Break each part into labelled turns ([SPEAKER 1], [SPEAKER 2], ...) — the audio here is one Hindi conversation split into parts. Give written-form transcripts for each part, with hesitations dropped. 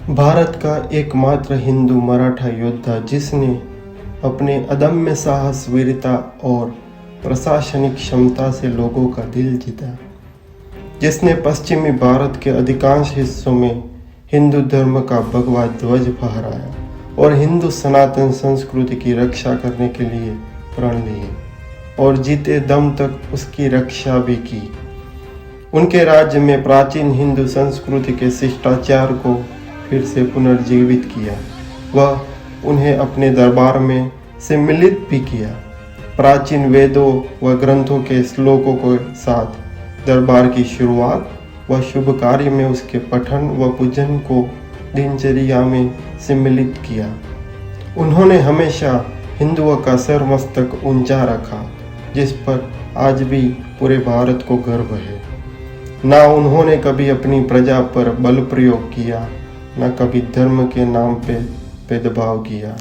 [SPEAKER 1] भारत का एकमात्र हिंदू मराठा योद्धा जिसने अपने अदम्य साहस, वीरता और प्रशासनिक क्षमता से लोगों का दिल जीता, जिसने पश्चिमी भारत के अधिकांश हिस्सों में हिंदू धर्म का भगवा ध्वज फहराया और हिंदू सनातन संस्कृति की रक्षा करने के लिए प्रण लिए और जीते दम तक उसकी रक्षा भी की। उनके राज्य में प्राचीन हिंदू संस्कृति के शिष्टाचार को फिर से पुनर्जीवित किया। वह उन्हें अपने दरबार में सम्मिलित भी किया। प्राचीन वेदों व ग्रंथों के श्लोकों के साथ दरबार की शुरुआत व शुभ कार्य में उसके पठन व पूजन को दिनचर्या में सम्मिलित किया। उन्होंने हमेशा हिंदुओं का सर मस्तक ऊंचा रखा, जिस पर आज भी पूरे भारत को गर्व है। ना उन्होंने कभी अपनी प्रजा पर बल प्रयोग किया, न कभी धर्म के नाम पे भेदभाव किया।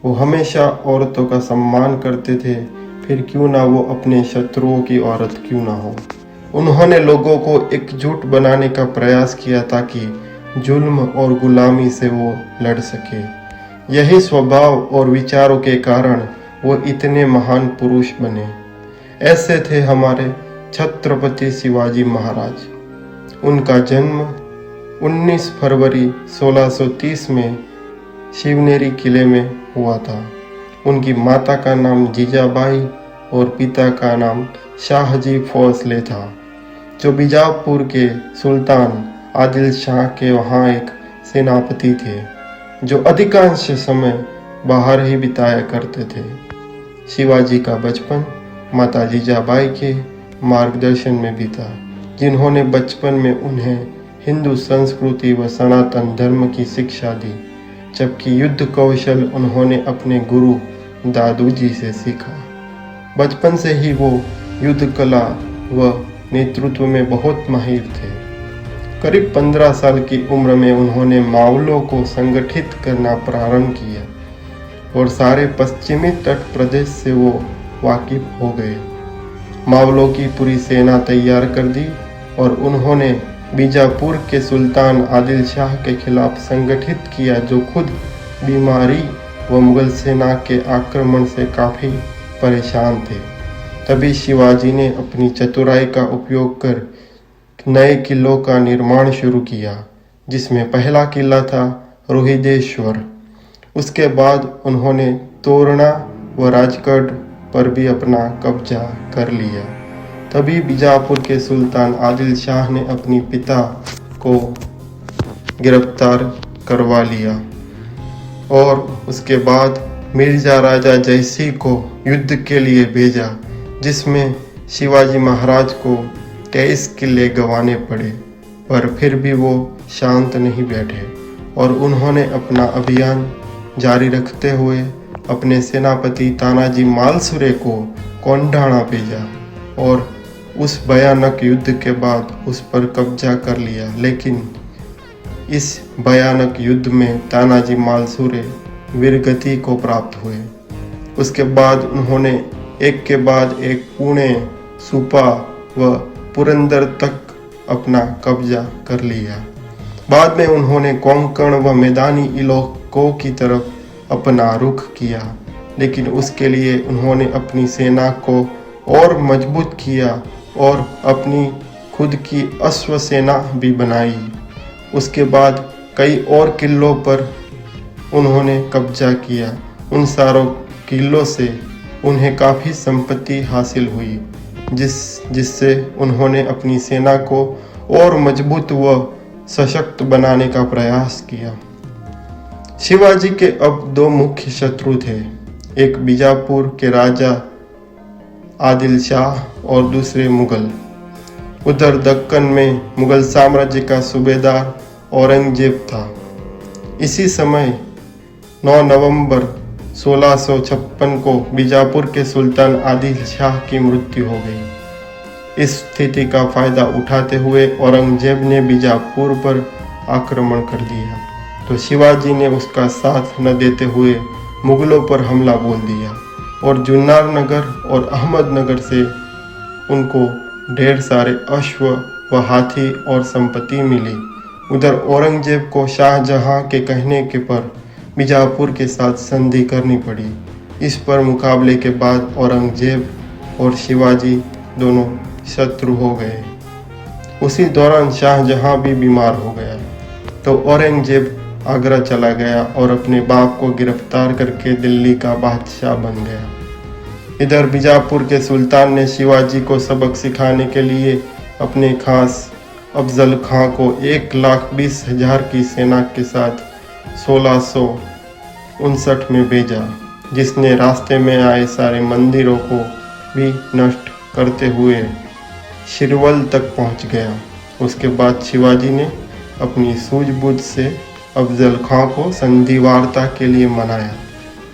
[SPEAKER 1] वो हमेशा औरतों का सम्मान करते थे, फिर क्यों ना वो अपने शत्रुओं की औरत क्यों ना हो। उन्होंने लोगों को एकजुट बनाने का प्रयास किया ताकि जुल्म और गुलामी से वो लड़ सके। यही स्वभाव और विचारों के कारण वो इतने महान पुरुष बने। ऐसे थे हमारे छत्रपति शिवाजी महाराज। उनका जन्म 19 फरवरी 1630 में शिवनेरी किले में हुआ था। उनकी माता का नाम जीजाबाई और पिता का नाम शाहजी फौसले था, जो बीजापुर के सुल्तान आदिल शाह के वहाँ एक सेनापति थे, जो अधिकांश समय बाहर ही बिताया करते थे। शिवाजी का बचपन माता जीजाबाई के मार्गदर्शन में बीता, जिन्होंने बचपन में उन्हें हिंदू संस्कृति व सनातन धर्म की शिक्षा दी, जबकि युद्ध कौशल उन्होंने अपने गुरु दादू जी से सीखा। बचपन से ही वो युद्ध कला व नेतृत्व में बहुत माहिर थे। करीब 15 साल की उम्र में उन्होंने मावलों को संगठित करना प्रारंभ किया और सारे पश्चिमी तट प्रदेश से वो वाकिफ हो गए। मावलों की पूरी सेना तैयार कर दी और उन्होंने बीजापुर के सुल्तान आदिल शाह के खिलाफ संगठित किया, जो खुद बीमारी व मुगल सेना के आक्रमण से काफ़ी परेशान थे। तभी शिवाजी ने अपनी चतुराई का उपयोग कर नए किलों का निर्माण शुरू किया, जिसमें पहला किला था रोहिदेश्वर। उसके बाद उन्होंने तोरणा व राजगढ़ पर भी अपना कब्जा कर लिया। तभी बीजापुर के सुल्तान आदिल शाह ने अपनी पिता को गिरफ्तार करवा लिया और उसके बाद मिर्जा राजा जयसिंह को युद्ध के लिए भेजा, जिसमें शिवाजी महाराज को 23 किले गंवाने पड़े। पर फिर भी वो शांत नहीं बैठे और उन्होंने अपना अभियान जारी रखते हुए अपने सेनापति तानाजी मालसुरे को कोंडाणा भेजा और उस भयानक युद्ध के बाद उस पर कब्जा कर लिया। लेकिन इस भयानक युद्ध में तानाजी मालसुरे वीरगति को प्राप्त हुए। उसके बाद उन्होंने एक के बाद एक पुणे, सुपा व पुरंदर तक अपना कब्जा कर लिया। बाद में उन्होंने कोंकण व मैदानी इलाकों की तरफ अपना रुख किया, लेकिन उसके लिए उन्होंने अपनी सेना को और मजबूत किया और अपनी खुद की अश्व सेना भी बनाई। उसके बाद कई और किलों पर उन्होंने कब्जा किया। उन सारों किलों से उन्हें काफ़ी संपत्ति हासिल हुई, जिससे उन्होंने अपनी सेना को और मजबूत व सशक्त बनाने का प्रयास किया। शिवाजी के अब 2 मुख्य शत्रु थे, एक बीजापुर के राजा आदिल शाह और दूसरे मुगल। उधर दक्कन में मुगल साम्राज्य का सूबेदार औरंगजेब था। इसी समय 9 नवंबर 1656 को बीजापुर के सुल्तान आदिल शाह की मृत्यु हो गई। इस स्थिति का फायदा उठाते हुए औरंगजेब ने बीजापुर पर आक्रमण कर दिया, तो शिवाजी ने उसका साथ न देते हुए मुगलों पर हमला बोल दिया और जुन्नर नगर और अहमदनगर से उनको ढेर सारे अश्व व हाथी और संपत्ति मिली। उधर औरंगजेब को शाहजहां के कहने के पर बीजापुर के साथ संधि करनी पड़ी। इस पर मुकाबले के बाद औरंगजेब और शिवाजी दोनों शत्रु हो गए। उसी दौरान शाहजहां भी बीमार हो गया, तो औरंगजेब आगरा चला गया और अपने बाप को गिरफ्तार करके दिल्ली का बादशाह बन गया। इधर बीजापुर के सुल्तान ने शिवाजी को सबक सिखाने के लिए अपने खास अफजल खां को 1,20,000 की सेना के साथ 1659 में भेजा, जिसने रास्ते में आए सारे मंदिरों को भी नष्ट करते हुए शिरवल तक पहुंच गया। उसके बाद शिवाजी ने अपनी सूझबूझ से अफजल खां को संधि वार्ता के लिए मनाया।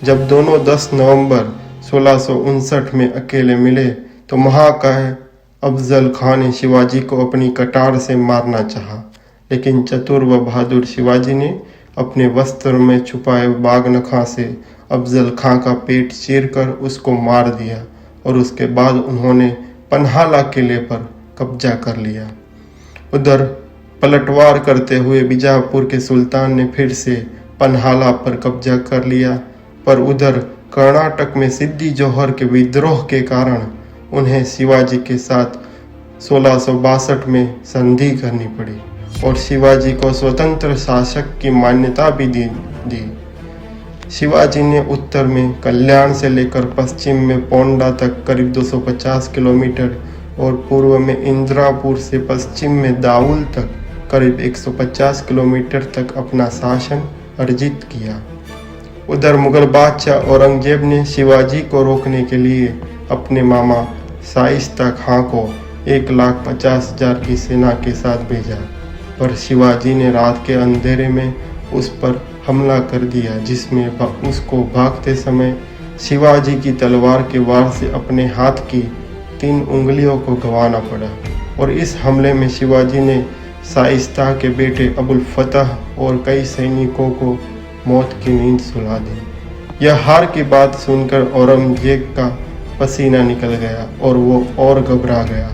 [SPEAKER 1] जब दोनों 10 नवंबर 1659 में अकेले मिले तो महाकाय अफजल खां ने शिवाजी को अपनी कटार से मारना चाहा, लेकिन चतुर व बहादुर शिवाजी ने अपने वस्त्र में छुपाए बागनखा से अफजल खां का पेट चीरकर उसको मार दिया और उसके बाद उन्होंने पन्हाला किले पर कब्जा कर लिया। उधर पलटवार करते हुए बीजापुर के सुल्तान ने फिर से पन्हाला पर कब्जा कर लिया, पर उधर कर्नाटक में सिद्दी जौहर के विद्रोह के कारण उन्हें शिवाजी के साथ 1662 में संधि करनी पड़ी और शिवाजी को स्वतंत्र शासक की मान्यता भी दी। शिवाजी ने उत्तर में कल्याण से लेकर पश्चिम में पोंडा तक करीब 250 किलोमीटर और पूर्व में इंदिरापुर से पश्चिम में दाऊल तक करीब 150 किलोमीटर तक अपना शासन अर्जित किया। उधर मुगल बादशाह औरंगजेब ने शिवाजी को रोकने के लिए अपने मामा शाइस्ता खां को 1,50,000 की सेना के साथ भेजा, पर शिवाजी ने रात के अंधेरे में उस पर हमला कर दिया, जिसमें उसको भागते समय शिवाजी की तलवार के वार से अपने हाथ की 3 उंगलियों को गंवाना पड़ा। और इस हमले में शिवाजी ने शाइस्ता के बेटे अबुल फतह और कई सैनिकों को मौत की नींद सुला दी। यह हार की बात सुनकर औरंगजेब का पसीना निकल गया और वो और घबरा गया।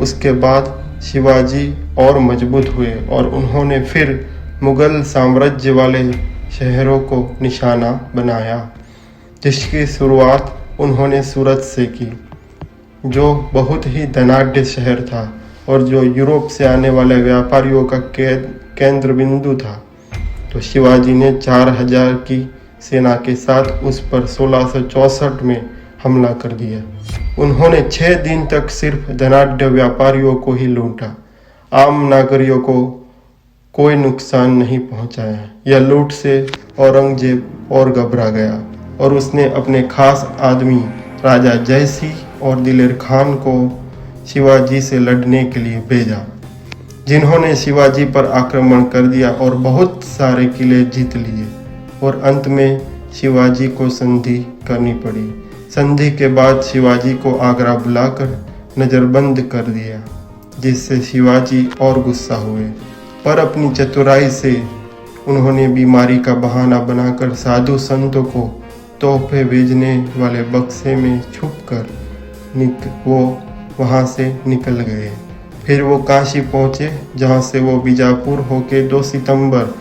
[SPEAKER 1] उसके बाद शिवाजी और मजबूत हुए और उन्होंने फिर मुगल साम्राज्य वाले शहरों को निशाना बनाया, जिसकी शुरुआत उन्होंने सूरत से की, जो बहुत ही धनाढ्य शहर था और जो यूरोप से आने वाले व्यापारियों का केंद्र बिंदु था। तो शिवाजी ने 4,000 की सेना के साथ उस पर 1664 में हमला कर दिया। उन्होंने 6 दिन तक सिर्फ धनाढ्य व्यापारियों को ही लूटा, आम नागरिकों को कोई नुकसान नहीं पहुंचाया। यह लूट से औरंगजेब और घबरा गया और उसने अपने खास आदमी राजा जयसिंह और दिलेर खान को शिवाजी से लड़ने के लिए भेजा, जिन्होंने शिवाजी पर आक्रमण कर दिया और बहुत सारे किले जीत लिए और अंत में शिवाजी को संधि करनी पड़ी। संधि के बाद शिवाजी को आगरा बुलाकर नज़रबंद कर दिया, जिससे शिवाजी और गुस्सा हुए, पर अपनी चतुराई से उन्होंने बीमारी का बहाना बनाकर साधु संतों को तोहफे भेजने वाले बक्से में छुपकर वो वहाँ से निकल गए। फिर वो काशी पहुँचे, जहाँ से वो बीजापुर होके 2 सितंबर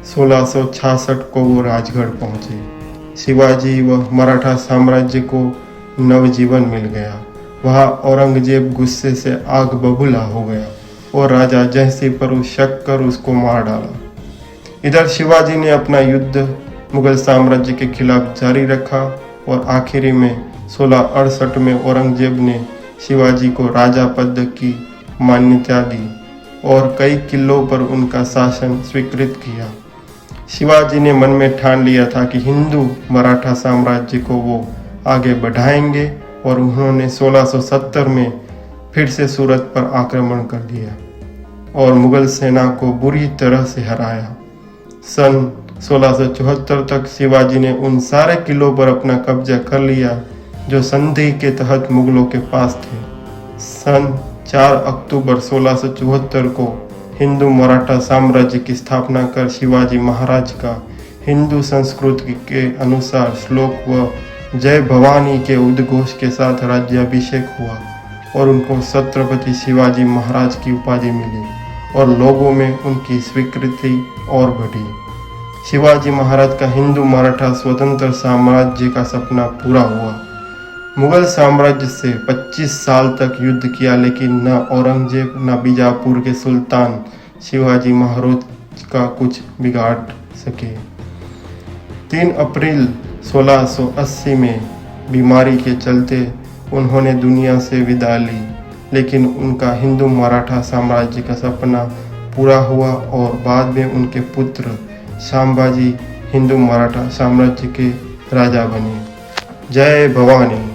[SPEAKER 1] 1666 को वो राजगढ़ पहुँचे। शिवाजी व मराठा साम्राज्य को नवजीवन मिल गया। वहाँ औरंगजेब गुस्से से आग बबूला हो गया और राजा जयसिंह पर शक कर उसको मार डाला। इधर शिवाजी ने अपना युद्ध मुगल साम्राज्य के खिलाफ जारी रखा और आखिरी में 1668 में औरंगजेब ने शिवाजी को राजा पद की मान्यता दी और कई किलों पर उनका शासन स्वीकृत किया। शिवाजी ने मन में ठान लिया था कि हिंदू मराठा साम्राज्य को वो आगे बढ़ाएंगे और उन्होंने 1670 में फिर से सूरत पर आक्रमण कर दिया और मुगल सेना को बुरी तरह से हराया। सन 1674 तक शिवाजी ने उन सारे किलों पर अपना कब्जा कर लिया जो संधि के तहत मुगलों के पास थे। सन 4 अक्टूबर 1674 को हिंदू मराठा साम्राज्य की स्थापना कर शिवाजी महाराज का हिंदू संस्कृति के अनुसार श्लोक व जय भवानी के उद्घोष के साथ राज्याभिषेक हुआ और उनको छत्रपति शिवाजी महाराज की उपाधि मिली और लोगों में उनकी स्वीकृति और बढ़ी। शिवाजी महाराज का हिंदू मराठा स्वतंत्र साम्राज्य का सपना पूरा हुआ। मुगल साम्राज्य से 25 साल तक युद्ध किया, लेकिन न औरंगजेब न बीजापुर के सुल्तान शिवाजी महाराज का कुछ बिगाड़ सके। 3 अप्रैल 1680 में बीमारी के चलते उन्होंने दुनिया से विदा ली, लेकिन उनका हिंदू मराठा साम्राज्य का सपना पूरा हुआ और बाद में उनके पुत्र संभाजी हिंदू मराठा साम्राज्य के राजा बने। जय भवानी।